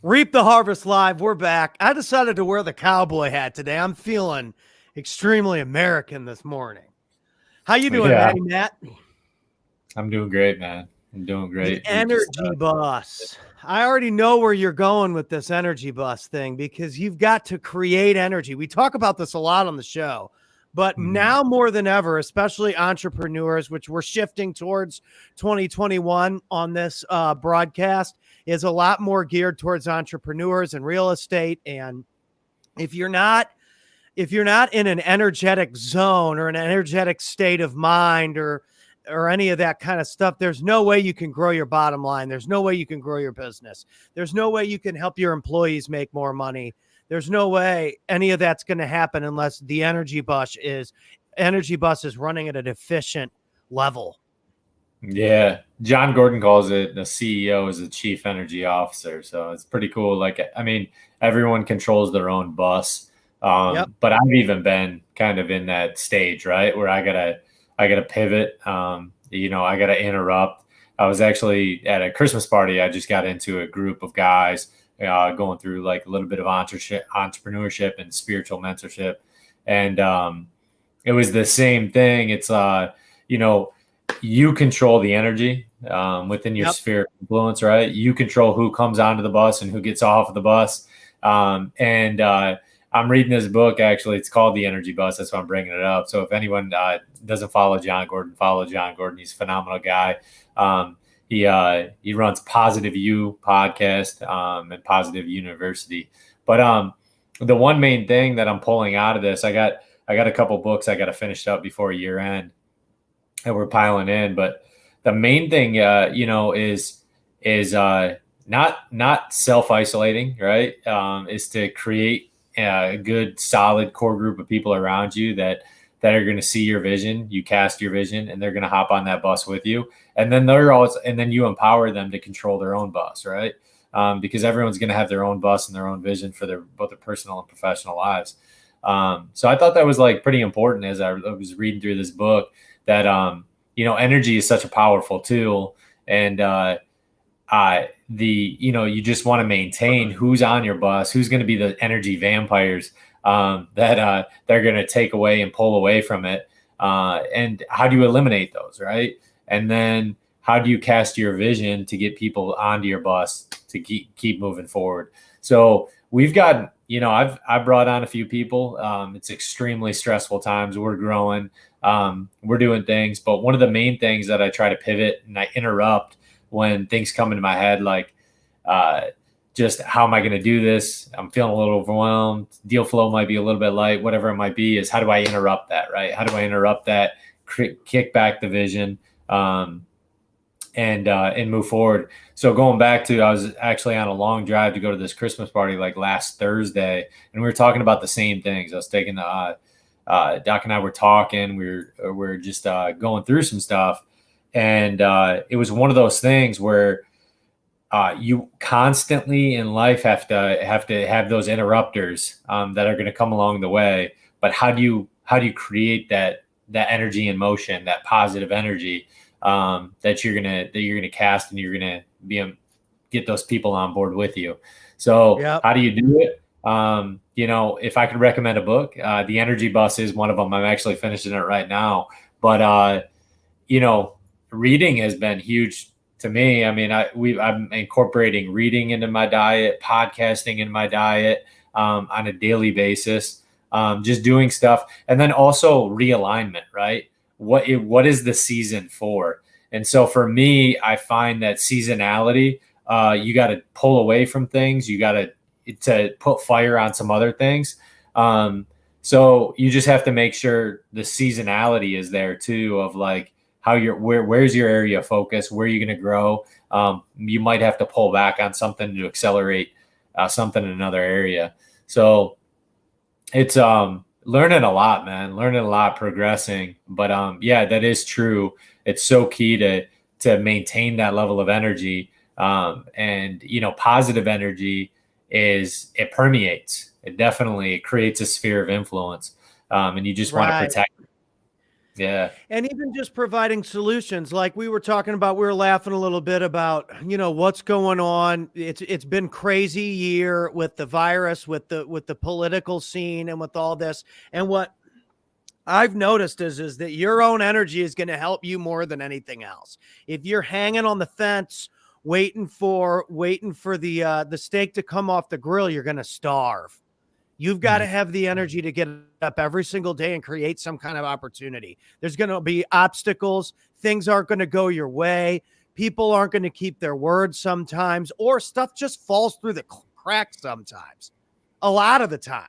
Reap the Harvest Live. We're back. I decided to wear the cowboy hat today. I'm feeling extremely American this morning. How you doing, Yeah, Matt? I'm doing great, man. I'm doing The great. We just energy bus. I already know where you're going with this energy bus thing because you've got to create energy. We talk about this a lot on the show, but Mhm. now more than ever, especially entrepreneurs, which we're shifting towards 2021 on this broadcast, is a lot more geared towards entrepreneurs and real estate. And if you're not in an energetic zone or an energetic state of mind or any of that kind of stuff, there's no way you can grow your bottom line. There's no way you can grow your business. There's no way you can help your employees make more money. There's no way any of that's going to happen unless the energy bus is running at an efficient level. Yeah, John Gordon calls it the CEO is the chief energy officer. So it's pretty cool. Like, I mean, everyone controls their own bus. Yep. But I've even been kind of in that stage, right, where I gotta pivot. I gotta interrupt. I was actually at a Christmas party. I just got into a group of guys going through like a little bit of entrepreneurship and spiritual mentorship, and it was the same thing. It's you know you control the energy within your Yep. sphere of influence, right? You control who comes onto the bus and who gets off of the bus. And I'm reading this book, actually. It's called The Energy Bus. That's why I'm bringing it up. So if anyone doesn't follow John Gordon, follow John Gordon. He's a phenomenal guy. He runs Positive You podcast and Positive University. But the one main thing that I'm pulling out of this, I got a couple books I got to finish up before year end that we're piling in. But the main thing, is not self isolating, right? Is to create a good, solid core group of people around you that are going to see your vision. You cast your vision, and they're going to hop on that bus with you. And then you empower them to control their own bus, right? Because everyone's going to have their own bus and their own vision for both their personal and professional lives. So I thought that was like pretty important as I was reading through this book that energy is such a powerful tool, and you just want to maintain who's on your bus, who's going to be the energy vampires that they're going to take away and pull away from it, and how do you eliminate those, right? And then how do you cast your vision to get people onto your bus to keep moving forward? So we've got, I've brought on a few people. It's extremely stressful times. We're growing. We're doing things, but one of the main things that I try to pivot and I interrupt when things come into my head, like just how am I going to do this? I'm feeling a little overwhelmed. Deal flow might be a little bit light, whatever it might be. Is how do I interrupt that? Right? How do I interrupt that? Kick back the vision. And move forward. So going back to, I was actually on a long drive to go to this Christmas party like last Thursday, and we were talking about the same things. I was taking Doc and I were talking. We're just going through some stuff, and it was one of those things where you constantly in life have to have those interrupters that are going to come along the way. But how do you create that energy in motion, that positive energy that you're gonna cast, and you're gonna get those people on board with you? So Yep. how do you do it? If I could recommend a book, The Energy Bus is one of them. I'm actually finishing it right now. But reading has been huge to me. I mean, I'm incorporating reading into my diet, podcasting in my diet on a daily basis, just doing stuff, and then also realignment, right? What is the season for? And so for me, I find that seasonality, you got to pull away from things. You got to put fire on some other things. So you just have to make sure the seasonality is there too, of like how where's your area of focus, where are you going to grow. You might have to pull back on something to accelerate something in another area. So it's learning a lot, man, learning a lot, progressing. But yeah, that is true. It's so key to maintain that level of energy. And positive energy it permeates. It definitely creates a sphere of influence. And you just want to Right. protect it. Yeah. And even just providing solutions, like we were talking about, we were laughing a little bit about, what's going on. It's been crazy year with the virus, with the political scene, and with all this. And what I've noticed is that your own energy is going to help you more than anything else. If you're hanging on the fence, waiting for the steak to come off the grill, you're going to starve. You've got to have the energy to get up every single day and create some kind of opportunity. There's going to be obstacles. Things aren't going to go your way. People aren't going to keep their words sometimes, or stuff just falls through the cracks sometimes. A lot of the time.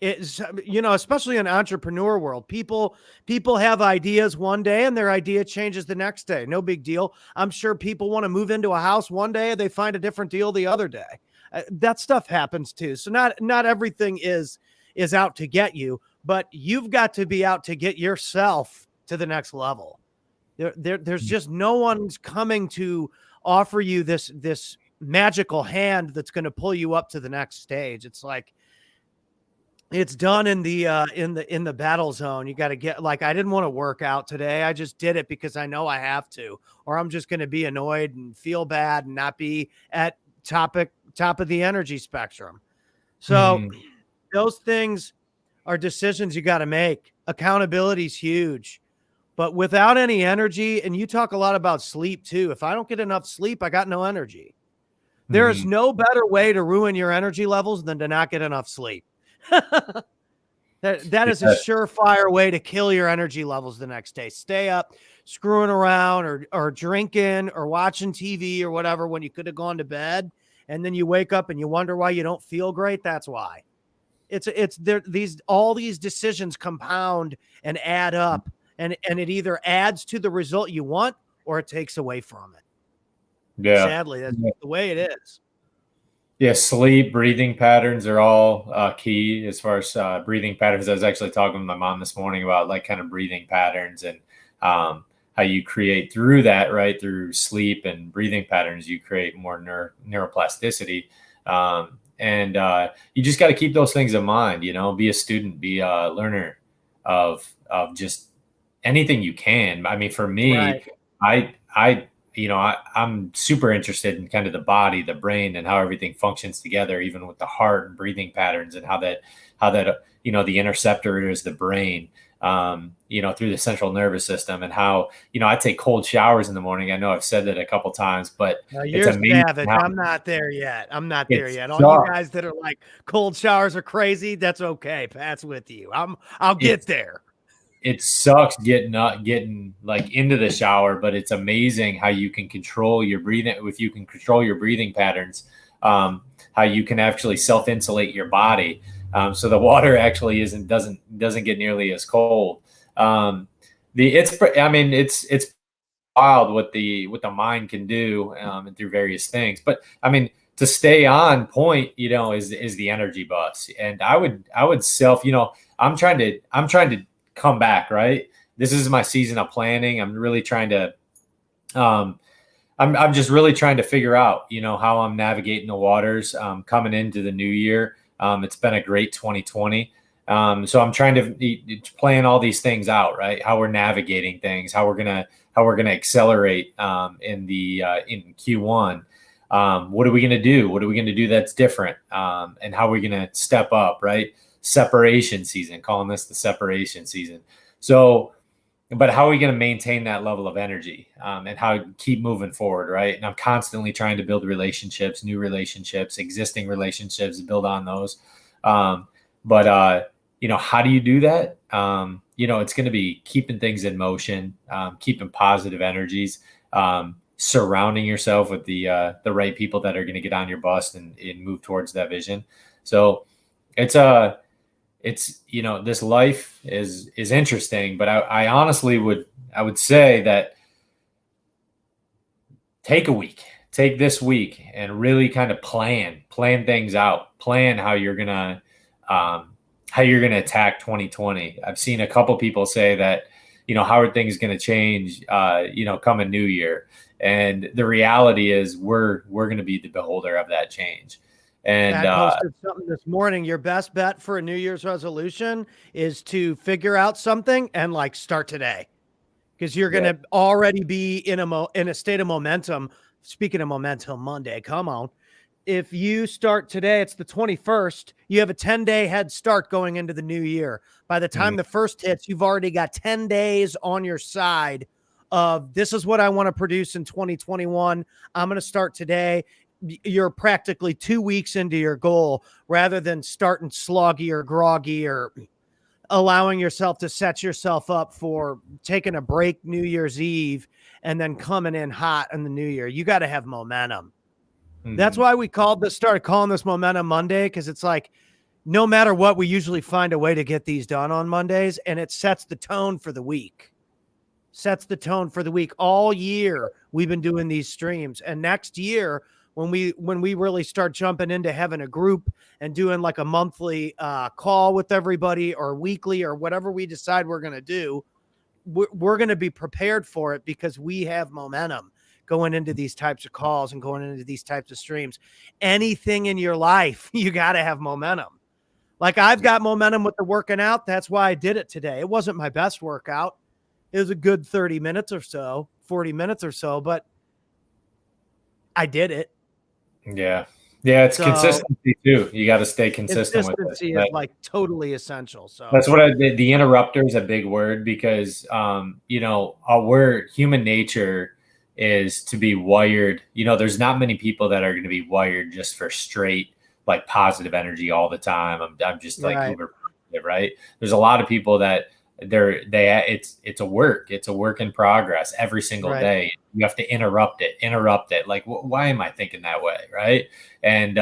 It's, especially in entrepreneur world, people have ideas one day and their idea changes the next day. No big deal. I'm sure people want to move into a house one day, they find a different deal the other day. That stuff happens too. So not everything is out to get you, but you've got to be out to get yourself to the next level. There's just no one's coming to offer you this magical hand that's going to pull you up to the next stage. It's like, it's done in the battle zone. You got to get, like, I didn't want to work out today. I just did it because I know I have to, or I'm just going to be annoyed and feel bad and not be at top of the energy spectrum. So those things are decisions you got to make. Accountability is huge, but without any energy, and you talk a lot about sleep too. If I don't get enough sleep, I got no energy. There is no better way to ruin your energy levels than to not get enough sleep. that is a surefire way to kill your energy levels the next day. Stay up screwing around or drinking or watching TV or whatever when you could have gone to bed, and then you wake up and you wonder why you don't feel great. That's why. It's there. All these decisions compound and add up, and it either adds to the result you want or it takes away from it. Yeah. Sadly, that's the way it is. Yeah, sleep, breathing patterns are all key as far as breathing patterns. I was actually talking with my mom this morning about like kind of breathing patterns and how you create through that, right? Through sleep and breathing patterns, you create more neuroplasticity. And you just got to keep those things in mind, be a student, be a learner of just anything you can. I mean, for me, right. I'm super interested in kind of the body, the brain, and how everything functions together, even with the heart and breathing patterns, and how that the interceptor is the brain, through the central nervous system, and how, I take cold showers in the morning. I know I've said that a couple times, but you're savage. I'm not there yet. All you guys that are like cold showers are crazy. That's okay. Pat's with you. I'll get there. It sucks getting like into the shower, but it's amazing how you can control your breathing. If you can control your breathing patterns, how you can actually self-insulate your body. So the water actually doesn't get nearly as cold. It's wild what the mind can do, and through various things. But I mean, to stay on point, is the energy bus. And I would I'm trying to come back, right? This is my season of planning. I'm really trying to, I'm just really trying to figure out, how I'm navigating the waters, coming into the new year. It's been a great 2020. So I'm trying to plan all these things out, right? How we're navigating things, how we're going to accelerate, in Q1. What are we going to do? What are we going to do that's different? And how are we going to step up, right? Separation season, calling this the separation season. So, but how are we going to maintain that level of energy, and how to keep moving forward, right? And I'm constantly trying to build relationships, new relationships, existing relationships, build on those. But how do you do that? It's going to be keeping things in motion, keeping positive energies, surrounding yourself with the right people that are going to get on your bus and move towards that vision. So this life is interesting, but I honestly would say that take this week and really kind of plan things out, plan how you're going to attack 2020. I've seen a couple people say that, how are things going to change, coming new year. And the reality is we're going to be the beholder of that change. And Pat posted something this morning. Your best bet for a New Year's resolution is to figure out something and like start today, because you're going to already be in a state of momentum. Speaking of momentum Monday, come on. If you start today, it's the 21st, you have a 10-day head start going into the new year. By the time the first hits, you've already got 10 days on your side of this is what I want to produce in 2021. I'm going to start today. You're practically 2 weeks into your goal rather than starting sloggy or groggy or allowing yourself to set yourself up for taking a break New Year's Eve and then coming in hot in the new year. You got to have momentum. That's why we started calling this Momentum Monday, because it's like no matter what, we usually find a way to get these done on Mondays, and it sets the tone for the week. All year we've been doing these streams, and next year when we really start jumping into having a group and doing like a monthly call with everybody or weekly or whatever we decide we're going to do, we're going to be prepared for it because we have momentum going into these types of calls and going into these types of streams. Anything in your life, you got to have momentum. Like I've got momentum with the working out. That's why I did it today. It wasn't my best workout. It was a good 30 minutes or so, 40 minutes or so, but I did it. Yeah. Yeah. It's consistency too. You got to stay consistent with it. Consistency is like totally essential. So that's what the interrupter is a big word because, we're human nature is to be wired. There's not many people that are going to be wired just for straight, like positive energy all the time. I'm just like uber positive, right? There's a lot of people that it's a work in progress every single day. You have to interrupt it. Like, why am I thinking that way? Right. And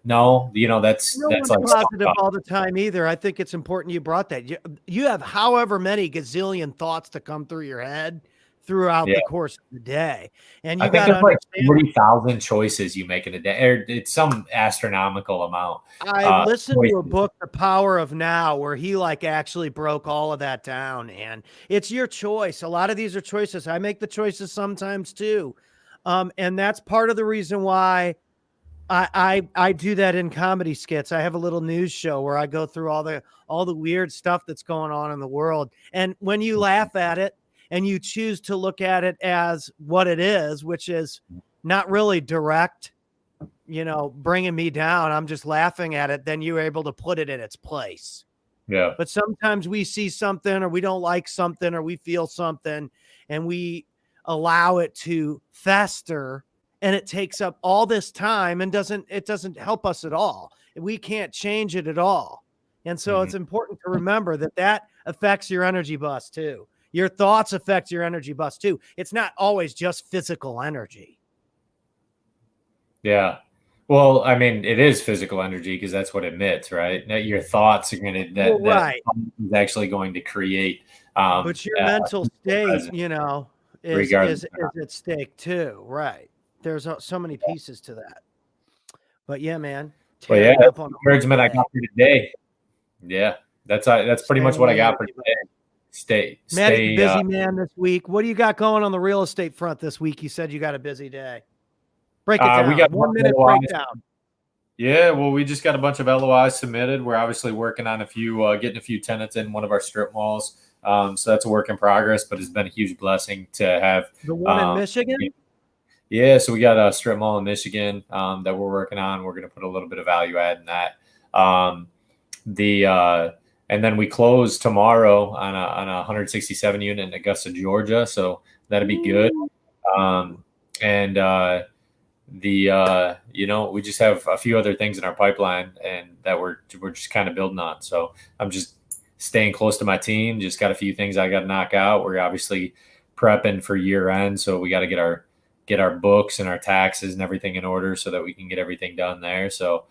no, that's like positive all the time either. I think it's important you brought that. You have however many gazillion thoughts to come through your head throughout the course of the day. And you got to like 40,000 choices you make in a day. Or it's some astronomical amount. I listened to a book, The Power of Now, where he like actually broke all of that down. And it's your choice. A lot of these are choices. I make the choices sometimes too. And that's part of the reason why I do that in comedy skits. I have a little news show where I go through all the weird stuff that's going on in the world. And when you laugh at it, and you choose to look at it as what it is, which is not really direct, bringing me down. I'm just laughing at it. Then you're able to put it in its place. Yeah. But sometimes we see something or we don't like something or we feel something and we allow it to fester and it takes up all this time and it doesn't help us at all. We can't change it at all. And so it's important to remember that affects your energy bus too. Your thoughts affect your energy bus too. It's not always just physical energy. Yeah. Well, I mean, it is physical energy because that's what it emits, right? Now, your thoughts are going to, that is actually going to create. But your mental state, is at stake too. Right. There's so many pieces to that. But yeah, man. Well, yeah, that's the encouragement I got for today. Yeah. That's pretty much what I got for today. Maddie's busy man this week. What do you got going on the real estate front this week? You said you got a busy day. Break it down. We got 1 minute breakdown. Yeah, well, we just got a bunch of LOIs submitted. We're obviously working on getting a few tenants in one of our strip malls. So that's a work in progress, but it's been a huge blessing to have. The one in Michigan? Yeah, so we got a strip mall in Michigan that we're working on. We're going to put a little bit of value add in that. And then we close tomorrow on a 167 unit in Augusta, Georgia. So that'll be good. We just have a few other things in our pipeline and that we're just kind of building on. So I'm just staying close to my team. Just got a few things I got to knock out. We're obviously prepping for year end. So we got to get our books and our taxes and everything in order so that we can get everything done there. So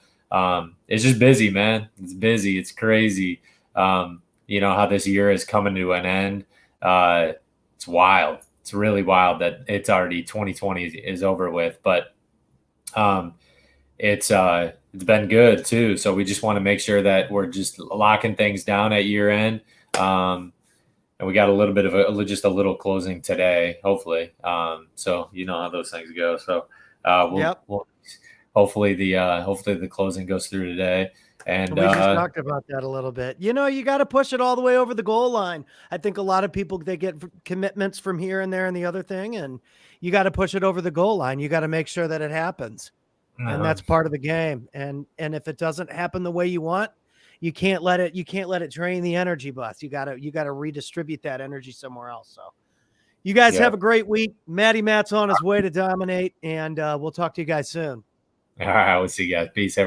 it's just busy, man. It's busy. It's crazy. How this year is coming to an end. It's wild. It's really wild that it's already 2020 is over with, but it's been good too. So we just want to make sure that we're just locking things down at year end. And we got a little bit of just a little closing today, hopefully. So you know how those things go. So hopefully the closing goes through today. And we just talked about that a little bit. You got to push it all the way over the goal line. I think a lot of people, they get commitments from here and there and the other thing, and you got to push it over the goal line. You got to make sure that it happens. And that's part of the game. And if it doesn't happen the way you want, you can't let it drain the energy bus. You got to redistribute that energy somewhere else. So you guys have a great week. Matt's on his way to dominate, and we'll talk to you guys soon. All right, we'll see you guys. Peace. Have a